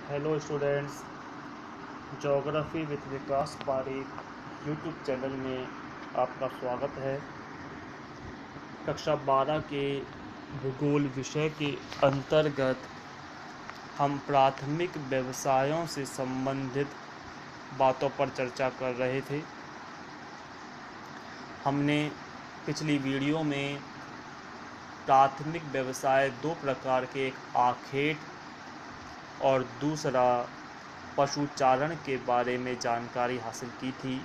Hello students, geography with Vikas Pareek YouTube channel में आपका स्वागत है। कक्षा 12 के भूगोल विषय के अंतर्गत हम प्राथमिक व्यवसायों से संबंधित बातों पर चर्चा कर रहे थे। हमने पिछली वीडियो में प्राथमिक व्यवसाय दो प्रकार के, एक आखेट और दूसरा पशुचारण के बारे में जानकारी हासिल की थी।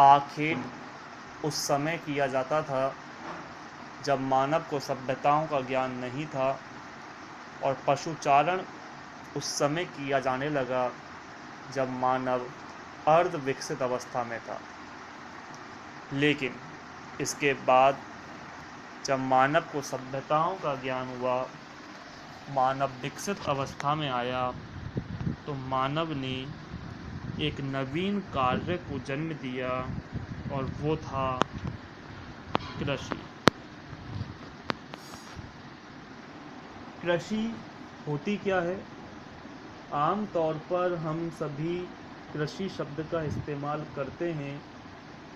आखेट उस समय किया जाता था जब मानव को सभ्यताओं का ज्ञान नहीं था, और पशुचारण उस समय किया जाने लगा जब मानव अर्ध विकसित अवस्था में था। लेकिन इसके बाद जब मानव को सभ्यताओं का ज्ञान हुआ, मानव विकसित अवस्था में आया, तो मानव ने एक नवीन कार्य को जन्म दिया और वो था कृषि। कृषि होती क्या है? आम तौर पर हम सभी कृषि शब्द का इस्तेमाल करते हैं,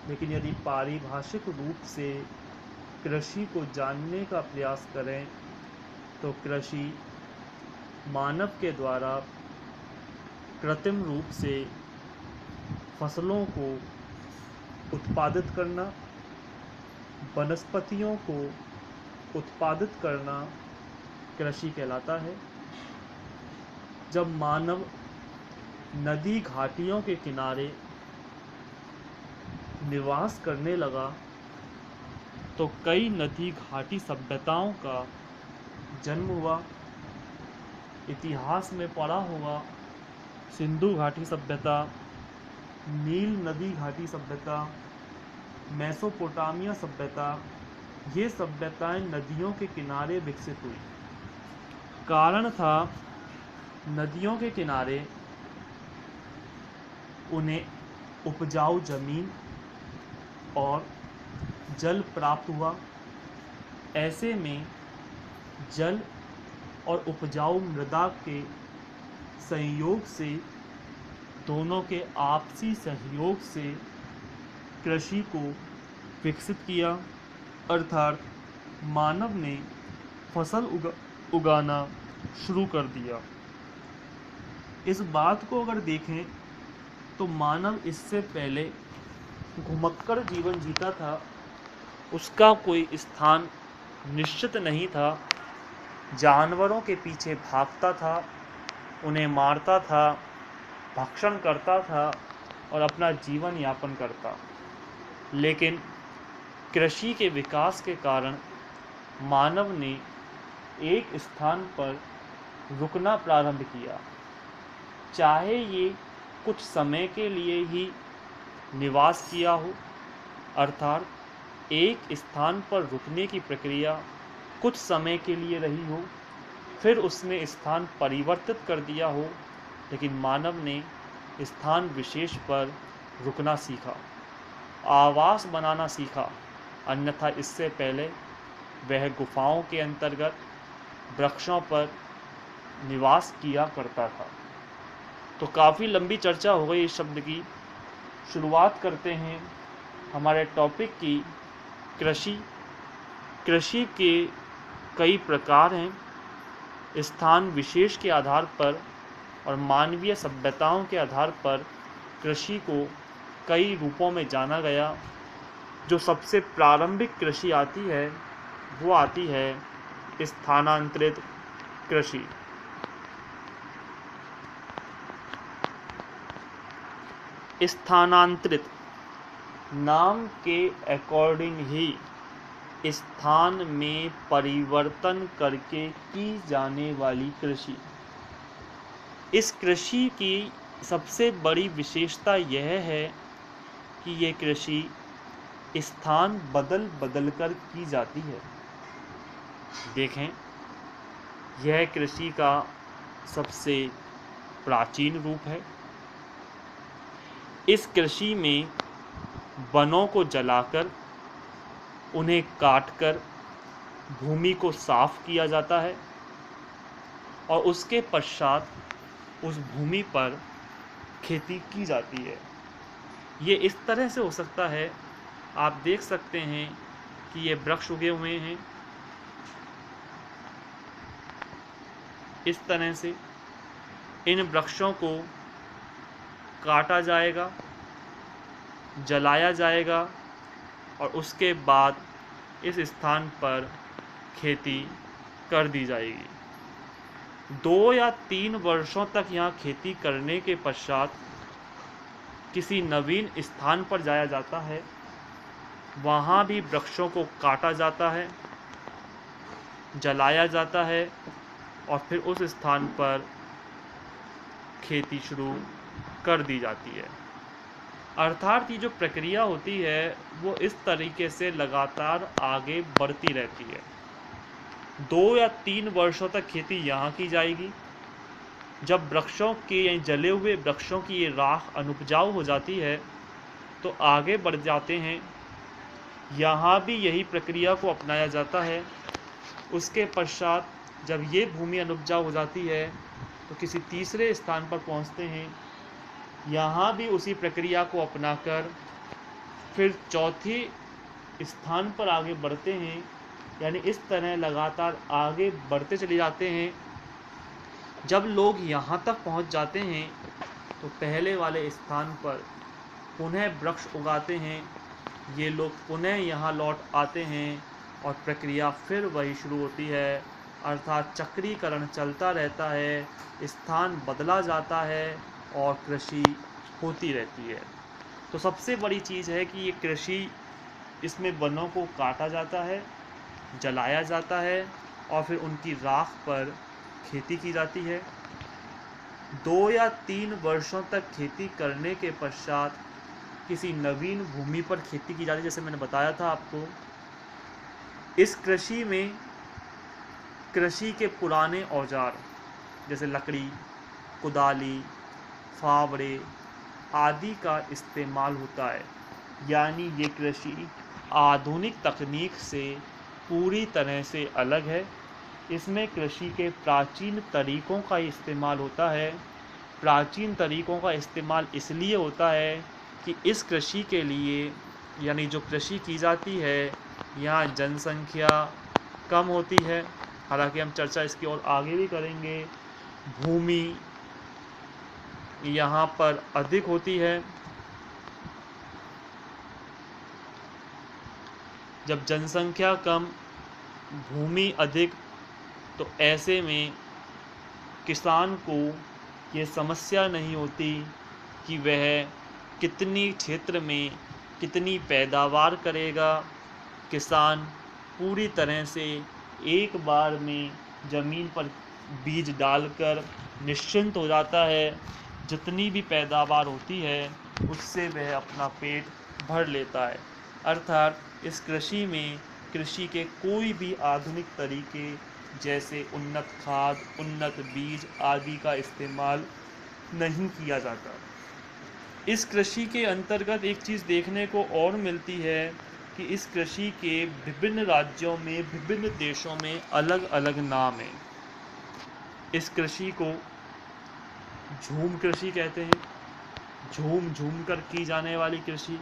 लेकिन यदि पारिभाषिक रूप से कृषि को जानने का प्रयास करें तो कृषि मानव के द्वारा कृत्रिम रूप से फसलों को उत्पादित करना, वनस्पतियों को उत्पादित करना कृषि कहलाता है। जब मानव नदी घाटियों के किनारे निवास करने लगा तो कई नदी घाटी सभ्यताओं का जन्म हुआ। इतिहास में पढ़ा होगा, सिंधु घाटी सभ्यता, नील नदी घाटी सभ्यता, मेसोपोटामिया सभ्यता, ये सभ्यताएं नदियों के किनारे विकसित हुई। कारण था, नदियों के किनारे उन्हें उपजाऊ जमीन और जल प्राप्त हुआ। ऐसे में जल और उपजाऊ मृदा के संयोग से, दोनों के आपसी सहयोग से कृषि को विकसित किया। अर्थात मानव ने फसल उगाना शुरू कर दिया। इस बात को अगर देखें तो मानव इससे पहले घुमक्कड़ जीवन जीता था। उसका कोई स्थान निश्चित नहीं था। जानवरों के पीछे भागता था, उन्हें मारता था, भक्षण करता था और अपना जीवन यापन करता। लेकिन कृषि के विकास के कारण मानव ने एक स्थान पर रुकना प्रारंभ किया। चाहे ये कुछ समय के लिए ही निवास किया हो, अर्थात एक स्थान पर रुकने की प्रक्रिया कुछ समय के लिए रही हो, फिर उसने स्थान परिवर्तित कर दिया हो, लेकिन मानव ने स्थान विशेष पर रुकना सीखा, आवास बनाना सीखा। अन्यथा इससे पहले वह गुफाओं के अंतर्गत वृक्षों पर निवास किया करता था। तो काफ़ी लंबी चर्चा हो गई इस शब्द की। शुरुआत करते हैं हमारे टॉपिक की। कृषि। कृषि के कई प्रकार हैं। स्थान विशेष के आधार पर और मानवीय सभ्यताओं के आधार पर कृषि को कई रूपों में जाना गया। जो सबसे प्रारंभिक कृषि आती है वो आती है स्थानांतरित कृषि। स्थानांतरित नाम के अकॉर्डिंग ही स्थान में परिवर्तन करके की जाने वाली कृषि। इस कृषि की सबसे बड़ी विशेषता यह है कि ये कृषि स्थान बदल बदल कर की जाती है। देखें, यह कृषि का सबसे प्राचीन रूप है। इस कृषि में वनों को जलाकर, उन्हें काटकर भूमि को साफ किया जाता है और उसके पश्चात उस भूमि पर खेती की जाती है। ये इस तरह से हो सकता है, आप देख सकते हैं कि ये वृक्ष उगे हुए हैं, इस तरह से इन वृक्षों को काटा जाएगा, जलाया जाएगा और उसके बाद इस स्थान पर खेती कर दी जाएगी। 2 या 3 वर्षों तक यहाँ खेती करने के पश्चात किसी नवीन स्थान पर जाया जाता है, वहाँ भी वृक्षों को काटा जाता है, जलाया जाता है और फिर उस स्थान पर खेती शुरू कर दी जाती है। अर्थात ये जो प्रक्रिया होती है वो इस तरीके से लगातार आगे बढ़ती रहती है। 2 या 3 वर्षों तक खेती यहाँ की जाएगी। जब वृक्षों के यानी जले हुए वृक्षों की ये राख अनुपजाऊ हो जाती है तो आगे बढ़ जाते हैं, यहाँ भी यही प्रक्रिया को अपनाया जाता है। उसके पश्चात जब ये भूमि अनुपजाऊ हो जाती है तो किसी तीसरे स्थान पर पहुँचते हैं, यहाँ भी उसी प्रक्रिया को अपनाकर फिर चौथे स्थान पर आगे बढ़ते हैं। यानी इस तरह लगातार आगे बढ़ते चले जाते हैं। जब लोग यहाँ तक पहुँच जाते हैं तो पहले वाले स्थान पर पुनः वृक्ष उगाते हैं, ये लोग पुनः यहाँ लौट आते हैं और प्रक्रिया फिर वही शुरू होती है। अर्थात चक्रीकरण चलता रहता है, स्थान बदला जाता है और कृषि होती रहती है। तो सबसे बड़ी चीज़ है कि ये कृषि, इसमें वनों को काटा जाता है, जलाया जाता है और फिर उनकी राख पर खेती की जाती है। 2 या 3 वर्षों तक खेती करने के पश्चात किसी नवीन भूमि पर खेती की जाती है, जैसे मैंने बताया था आपको। इस कृषि में कृषि के पुराने औजार जैसे लकड़ी, कुदाली, फावड़े आदि का इस्तेमाल होता है। यानी ये कृषि आधुनिक तकनीक से पूरी तरह से अलग है। इसमें कृषि के प्राचीन तरीकों का इस्तेमाल होता है। प्राचीन तरीकों का इस्तेमाल इसलिए होता है कि इस कृषि के लिए, यानी जो कृषि की जाती है, यहाँ जनसंख्या कम होती है। हालांकि हम चर्चा इसकी और आगे भी करेंगे। भूमि यहाँ पर अधिक होती है। जब जनसंख्या कम, भूमि अधिक, तो ऐसे में किसान को ये समस्या नहीं होती कि वह कितनी क्षेत्र में कितनी पैदावार करेगा। किसान पूरी तरह से एक बार में ज़मीन पर बीज डालकर निश्चिंत हो जाता है। जितनी भी पैदावार होती है उससे वह अपना पेट भर लेता है। अर्थात इस कृषि में कृषि के कोई भी आधुनिक तरीके जैसे उन्नत खाद, उन्नत बीज आदि का इस्तेमाल नहीं किया जाता। इस कृषि के अंतर्गत एक चीज़ देखने को और मिलती है कि इस कृषि के विभिन्न राज्यों में, विभिन्न देशों में अलग अलग नाम हैं। इस कृषि को झूम कृषि कहते हैं, झूम झूम कर की जाने वाली कृषि।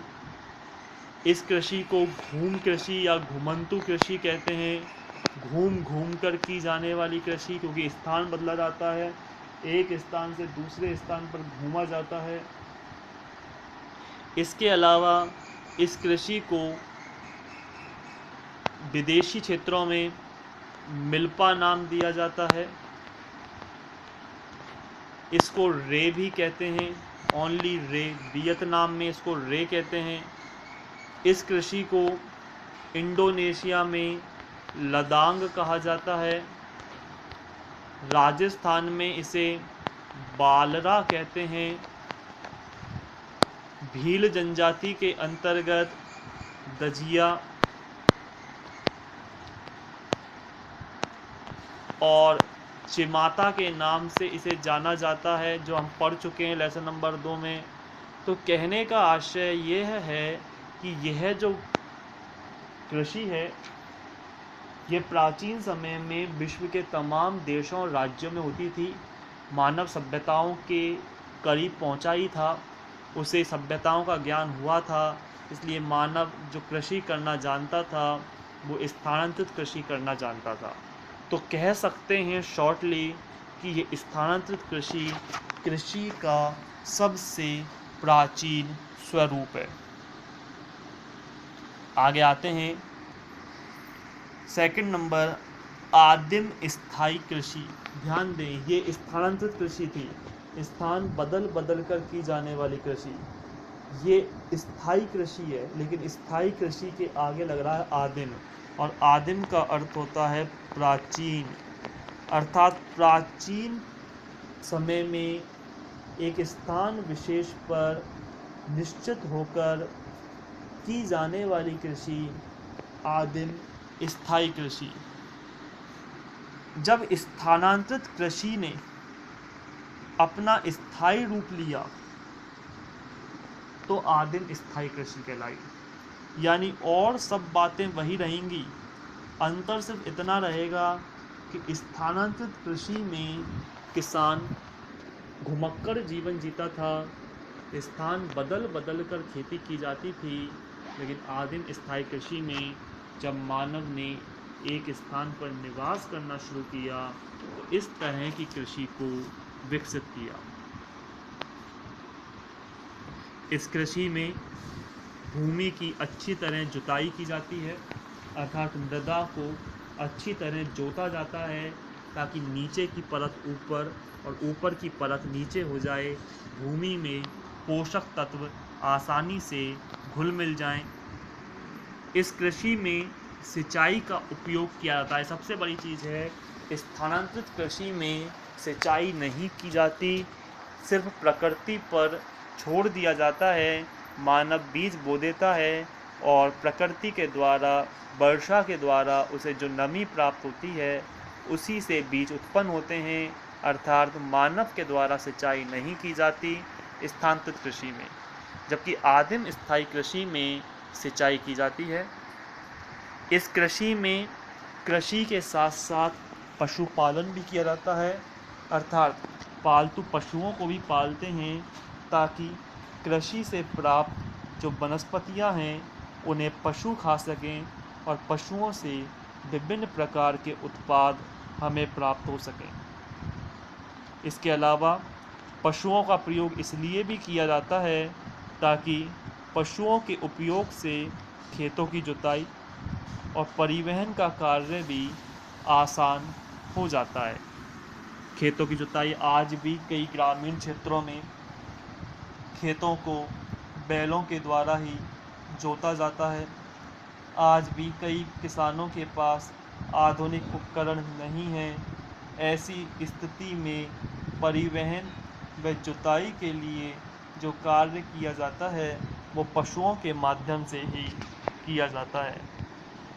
इस कृषि को घूम कृषि या घुमंतु कृषि कहते हैं, घूम घूम कर की जाने वाली कृषि, क्योंकि स्थान बदला जाता है, एक स्थान से दूसरे स्थान पर घूमा जाता है। इसके अलावा इस कृषि को विदेशी क्षेत्रों में मिल्पा नाम दिया जाता है। इसको रे भी कहते हैं, ओनली रे, वियतनाम में इसको रे कहते हैं। इस कृषि को इंडोनेशिया में लदांग कहा जाता है। राजस्थान में इसे बालरा कहते हैं। भील जनजाति के अंतर्गत दजिया और चिमाता के नाम से इसे जाना जाता है, जो हम पढ़ चुके हैं लेसन नंबर 2 में। तो कहने का आशय यह है कि यह जो कृषि है ये प्राचीन समय में विश्व के तमाम देशों और राज्यों में होती थी। मानव सभ्यताओं के करीब पहुंचा ही था, उसे सभ्यताओं का ज्ञान हुआ था, इसलिए मानव जो कृषि करना जानता था वो स्थानांतरित कृषि करना जानता था। तो कह सकते हैं शॉर्टली कि ये स्थानांतरित कृषि कृषि का सबसे प्राचीन स्वरूप है। आगे आते हैं। सेकंड नंबर, आदिम स्थायी कृषि। ध्यान दें, ये स्थानांतरित कृषि थी, स्थान बदल बदल कर की जाने वाली कृषि। ये स्थायी कृषि है, लेकिन स्थायी कृषि के आगे लग रहा है आदिम, और आदिम का अर्थ होता है प्राचीन। अर्थात प्राचीन समय में एक स्थान विशेष पर निश्चित होकर की जाने वाली कृषि आदिम स्थायी कृषि। जब स्थानांतरित कृषि ने अपना स्थायी रूप लिया तो आदिम स्थायी कृषि कहलाई। यानी और सब बातें वही रहेंगी, अंतर सिर्फ इतना रहेगा कि स्थानांतरित कृषि में किसान घुमक्कड़ जीवन जीता था, स्थान बदल बदल कर खेती की जाती थी। लेकिन आदिम स्थायी कृषि में जब मानव ने एक स्थान पर निवास करना शुरू किया तो इस तरह की कृषि को विकसित किया। इस कृषि में भूमि की अच्छी तरह जुताई की जाती है, अर्थात मृदा को अच्छी तरह जोता जाता है ताकि नीचे की परत ऊपर और ऊपर की परत नीचे हो जाए, भूमि में पोषक तत्व आसानी से घुल मिल जाएं। इस कृषि में सिंचाई का उपयोग किया जाता है। सबसे बड़ी चीज़ है, स्थानांतरित कृषि में सिंचाई नहीं की जाती, सिर्फ प्रकृति पर छोड़ दिया जाता है। मानव बीज बो देता है और प्रकृति के द्वारा, वर्षा के द्वारा उसे जो नमी प्राप्त होती है उसी से बीज उत्पन्न होते हैं। अर्थात मानव के द्वारा सिंचाई नहीं की जाती स्थानांतरित कृषि में, जबकि आदिम स्थायी कृषि में सिंचाई की जाती है। इस कृषि में कृषि के साथ साथ पशुपालन भी किया जाता है, अर्थात पालतू पशुओं को भी पालते हैं ताकि कृषि से प्राप्त जो वनस्पतियां हैं उन्हें पशु खा सकें और पशुओं से विभिन्न प्रकार के उत्पाद हमें प्राप्त हो सकें। इसके अलावा पशुओं का प्रयोग इसलिए भी किया जाता है ताकि पशुओं के उपयोग से खेतों की जुताई और परिवहन का कार्य भी आसान हो जाता है। खेतों की जुताई आज भी कई ग्रामीण क्षेत्रों में खेतों को बैलों के द्वारा ही जोता जाता है। आज भी कई किसानों के पास आधुनिक उपकरण नहीं हैं। ऐसी स्थिति में परिवहन व जुताई के लिए जो कार्य किया जाता है वो पशुओं के माध्यम से ही किया जाता है।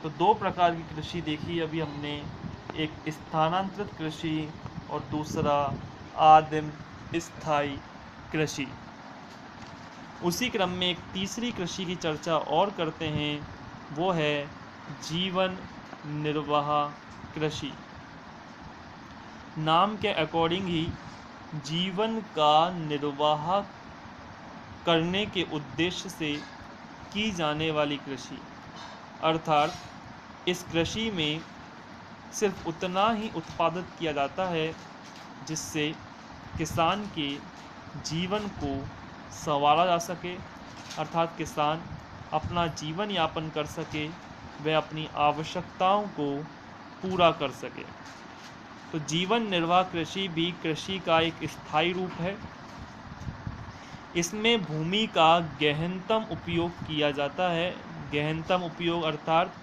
तो दो प्रकार की कृषि देखी अभी हमने, एक स्थानांतरित कृषि और दूसरा आदिम स्थायी कृषि। उसी क्रम में एक तीसरी कृषि की चर्चा और करते हैं, वो है जीवन निर्वाह कृषि। नाम के अकॉर्डिंग ही जीवन का निर्वाह करने के उद्देश्य से की जाने वाली कृषि, अर्थात इस कृषि में सिर्फ उतना ही उत्पादित किया जाता है जिससे किसान के जीवन को संवारा जा सके, अर्थात किसान अपना जीवन यापन कर सके, वह अपनी आवश्यकताओं को पूरा कर सके। तो जीवन निर्वाह कृषि भी कृषि का एक स्थायी रूप है। इसमें भूमि का गहनतम उपयोग किया जाता है। गहनतम उपयोग अर्थात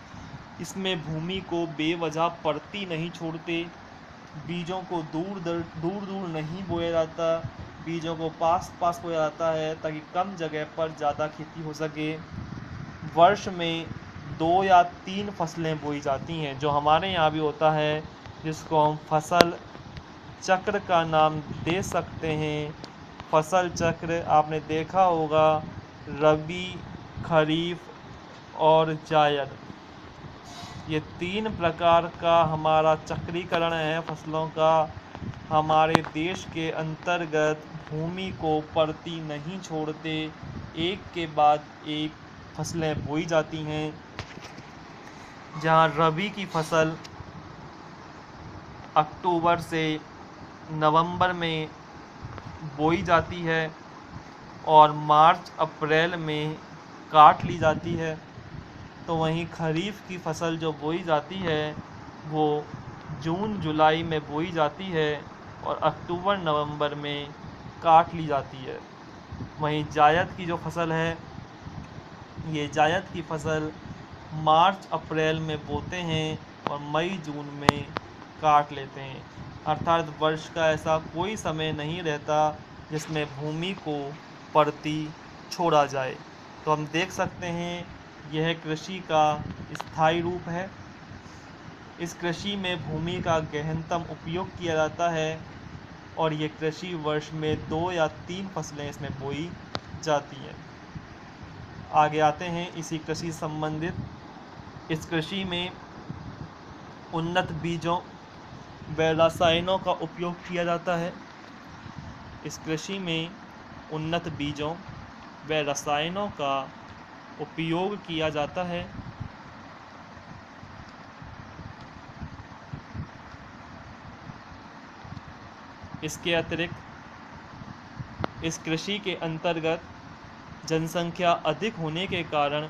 इसमें भूमि को बेवजह पड़ती नहीं छोड़ते, बीजों को दूर दूर नहीं बोया जाता, बीजों को पास पास बोया जाता है ताकि कम जगह पर ज़्यादा खेती हो सके। वर्ष में 2 या 3 फसलें बोई जाती हैं, जो हमारे यहाँ भी होता है, जिसको हम फसल चक्र का नाम दे सकते हैं। फसल चक्र आपने देखा होगा, रबी, खरीफ और जायद, ये 3 प्रकार का हमारा चक्रीकरण है फसलों का। हमारे देश के अंतर्गत भूमि को परती नहीं छोड़ते, एक के बाद एक फसलें बोई जाती हैं। जहाँ रबी की फसल अक्टूबर से नवंबर में बोई जाती है और मार्च अप्रैल में काट ली जाती है, तो वहीं खरीफ की फसल जो बोई जाती है वो जून जुलाई में बोई जाती है और अक्टूबर नवंबर में काट ली जाती है। वहीं जायद की जो फसल है, ये जायद की फसल मार्च अप्रैल में बोते हैं और मई जून में काट लेते हैं। अर्थात वर्ष का ऐसा कोई समय नहीं रहता जिसमें भूमि को परती छोड़ा जाए। तो हम देख सकते हैं यह कृषि का स्थायी रूप है। इस कृषि में भूमि का गहनतम उपयोग किया जाता है और ये कृषि वर्ष में 2 या 3 फसलें इसमें बोई जाती हैं। आगे आते हैं इसी कृषि संबंधित। इस कृषि में उन्नत बीजों व रसायनों का उपयोग किया जाता है। इस कृषि में उन्नत बीजों व रसायनों का उपयोग किया जाता है। इसके अतिरिक्त इस कृषि के अंतर्गत जनसंख्या अधिक होने के कारण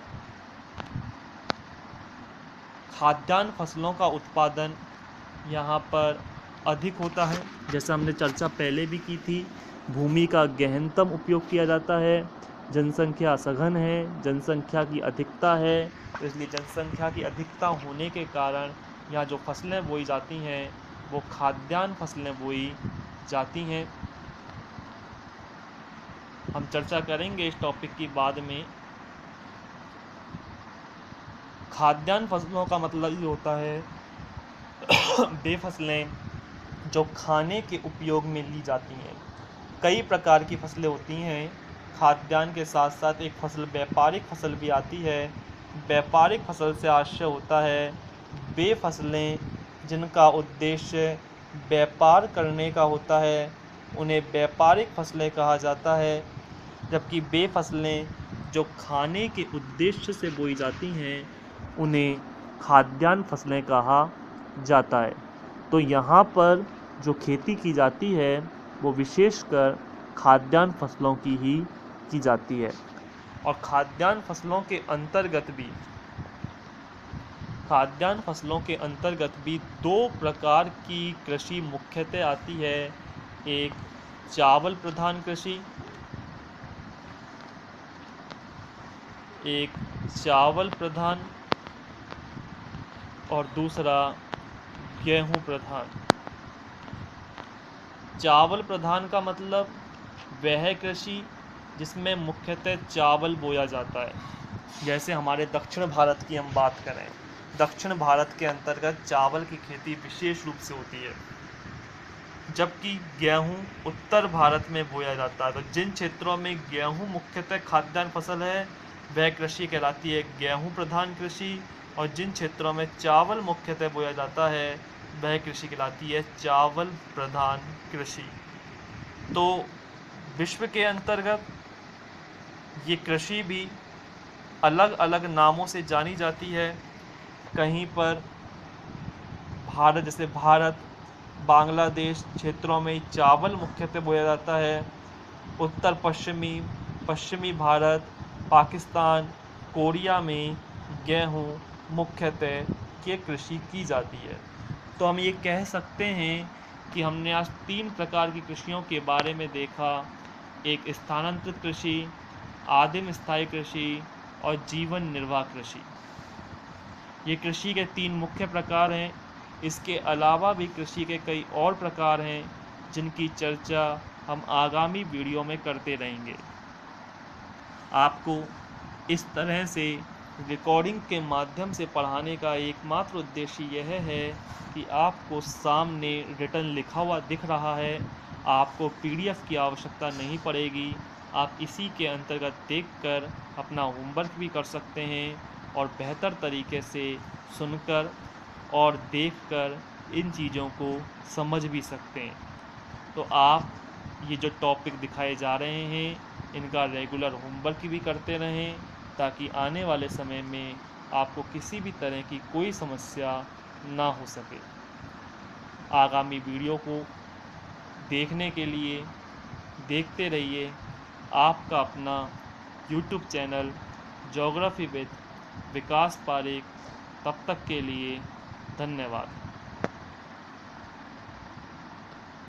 खाद्यान्न फसलों का उत्पादन यहाँ पर अधिक होता है। जैसा हमने चर्चा पहले भी की थी, भूमि का गहनतम उपयोग किया जाता है, जनसंख्या सघन है, जनसंख्या की अधिकता है, तो इसलिए जनसंख्या की अधिकता होने के कारण यहाँ जो फसलें बोई जाती हैं वो खाद्यान्न फसलें बोई जाती हैं। हम चर्चा करेंगे इस टॉपिक की बाद में। खाद्यान्न फसलों का मतलब ये होता है वे फसलें जो खाने के उपयोग में ली जाती हैं। कई प्रकार की फसलें होती हैं। खाद्यान्न के साथ साथ एक फसल व्यापारिक फसल भी आती है। व्यापारिक फसल से आशय होता है वे फसलें जिनका उद्देश्य व्यापार करने का होता है, उन्हें व्यापारिक फसलें कहा जाता है। जबकि वे फसलें जो खाने के उद्देश्य से बोई जाती हैं उन्हें खाद्यान्न फसलें कहा जाता है। तो यहाँ पर जो खेती की जाती है वो विशेषकर खाद्यान्न फसलों की ही की जाती है। और खाद्यान्न फसलों के अंतर्गत भी 2 प्रकार की कृषि मुख्यतः आती है। एक चावल प्रधान और दूसरा गेहूं प्रधान। चावल प्रधान का मतलब वह कृषि जिसमें मुख्यतः चावल बोया जाता है। जैसे हमारे दक्षिण भारत की हम बात करें, दक्षिण भारत के अंतर्गत चावल की खेती विशेष रूप से होती है, जबकि गेहूं उत्तर भारत में बोया जाता है। तो जिन क्षेत्रों में गेहूं मुख्यतः खाद्यान्न फसल है वह कृषि कहलाती है गेहूं प्रधान कृषि, और जिन क्षेत्रों में चावल मुख्यतः बोया जाता है वह कृषि कहलाती है चावल प्रधान कृषि। तो विश्व के अंतर्गत ये कृषि भी अलग अलग नामों से जानी जाती है। कहीं पर भारत, जैसे भारत, बांग्लादेश क्षेत्रों में चावल मुख्यतः बोया जाता है। उत्तर पश्चिमी भारत, पाकिस्तान, कोरिया में गेहूं मुख्यतः की कृषि की जाती है। तो हम ये कह सकते हैं कि हमने आज 3 प्रकार की कृषियों के बारे में देखा। एक स्थानांतरित कृषि, आदिम स्थायी कृषि और जीवन निर्वाह कृषि। ये कृषि के 3 मुख्य प्रकार हैं। इसके अलावा भी कृषि के कई और प्रकार हैं जिनकी चर्चा हम आगामी वीडियो में करते रहेंगे। आपको इस तरह से रिकॉर्डिंग के माध्यम से पढ़ाने का एकमात्र उद्देश्य यह है कि आपको सामने रिटन लिखा हुआ दिख रहा है, आपको PDF की आवश्यकता नहीं पड़ेगी। आप इसी के अंतर्गत देखकर अपना होमवर्क भी कर सकते हैं और बेहतर तरीके से सुनकर और देखकर इन चीज़ों को समझ भी सकते हैं। तो आप ये जो टॉपिक दिखाए जा रहे हैं इनका रेगुलर होमवर्क भी करते रहें, ताकि आने वाले समय में आपको किसी भी तरह की कोई समस्या ना हो सके। आगामी वीडियो को देखने के लिए देखते रहिए आपका अपना यूट्यूब चैनल ज्योग्राफी विद विकास पारेख। तब तक के लिए धन्यवाद।